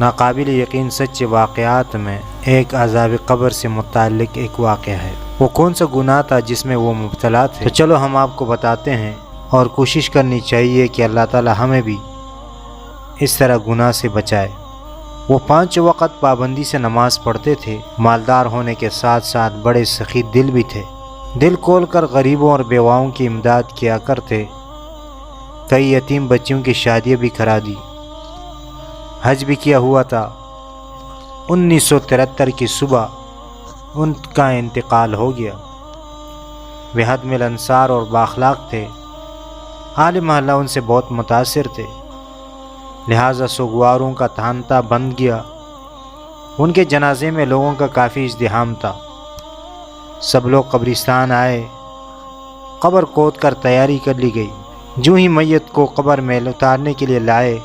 ناقابل یقین سچے واقعات میں ایک عذاب قبر سے متعلق ایک واقعہ ہے۔ وہ کون سا گناہ تھا جس میں وہ مبتلا تھے؟ تو چلو ہم آپ کو بتاتے ہیں، اور کوشش کرنی چاہیے کہ اللہ تعالی ہمیں بھی اس طرح گناہ سے بچائے۔ وہ 5 وقت پابندی سے نماز پڑھتے تھے، مالدار ہونے کے ساتھ ساتھ بڑے سخی دل بھی تھے، دل کھول کر غریبوں اور بیواؤں کی امداد کیا کرتے، کئی یتیم بچیوں کی شادیاں بھی کرا دی، حج بھی کیا ہوا تھا۔ 1973 کی صبح ان کا انتقال ہو گیا۔ بہت ملنسار اور بااخلاق تھے، اہل محلہ ان سے بہت متاثر تھے، لہٰذا سوگواروں کا تھانتا بند گیا۔ ان کے جنازے میں لوگوں کا کافی ازدحام تھا، سب لوگ قبرستان آئے، قبر کھود کر تیاری کر لی گئی۔ جو ہی میت کو قبر میں اتارنے کے لیے لائے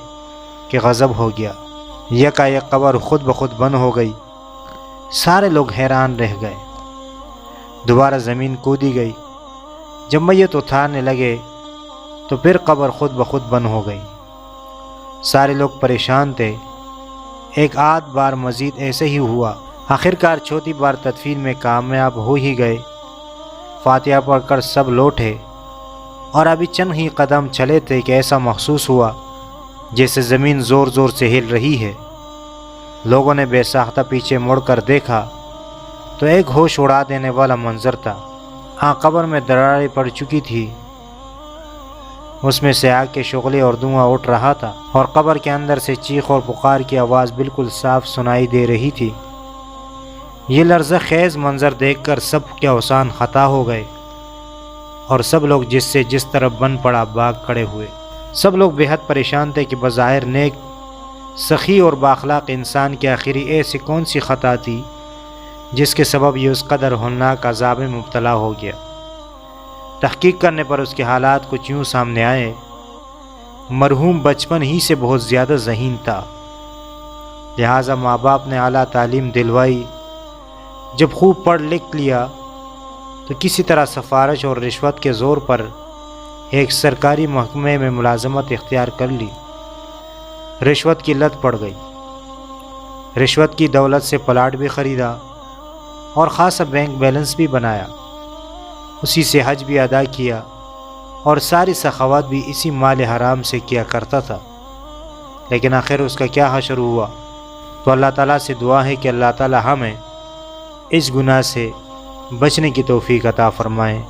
کہ غضب ہو گیا، یکایک قبر خود بخود بند ہو گئی، سارے لوگ حیران رہ گئے۔ دوبارہ زمین کھودی گئی، جب میت اتارنے لگے تو پھر قبر خود بخود بند ہو گئی، سارے لوگ پریشان تھے۔ ایک آدھ بار مزید ایسے ہی ہوا، آخرکار چوتھی بار تدفین میں کامیاب ہو ہی گئے۔ فاتحہ پڑھ کر سب لوٹے اور ابھی چند ہی قدم چلے تھے کہ ایسا محسوس ہوا جیسے زمین زور زور سے ہل رہی ہے۔ لوگوں نے بے ساختہ پیچھے مڑ کر دیکھا تو ایک ہوش اڑا دینے والا منظر تھا۔ قبر میں دراڑیں پڑ چکی تھی، اس میں سے آگ کے شعلے اور دھواں اٹھ رہا تھا، اور قبر کے اندر سے چیخ اور پکار کی آواز بالکل صاف سنائی دے رہی تھی۔ یہ لرزہ خیز منظر دیکھ کر سب کے اوسان خطا ہو گئے، اور سب لوگ جس سے جس طرف بن پڑا بھاگ کھڑے ہوئے۔ سب لوگ بے حد پریشان تھے کہ بظاہر نیک، سخی اور بااخلاق انسان کی آخری ایسی کون سی خطا تھی جس کے سبب یہ اس قدر ہولناک عذاب میں مبتلا ہو گیا۔ تحقیق کرنے پر اس کے حالات کچھ یوں سامنے آئے۔ مرحوم بچپن ہی سے بہت زیادہ ذہین تھا، لہٰذا ماں باپ نے اعلیٰ تعلیم دلوائی۔ جب خوب پڑھ لکھ لیا تو کسی طرح سفارش اور رشوت کے زور پر ایک سرکاری محکمے میں ملازمت اختیار کر لی۔ رشوت کی لت پڑ گئی، رشوت کی دولت سے پلاٹ بھی خریدا اور خاصا بینک بیلنس بھی بنایا، اسی سے حج بھی ادا کیا، اور ساری سخاوت بھی اسی مال حرام سے کیا کرتا تھا۔ لیکن آخر اس کا کیا حشر ہوا؟ تو اللہ تعالیٰ سے دعا ہے کہ اللہ تعالیٰ ہمیں اس گناہ سے بچنے کی توفیق عطا فرمائے۔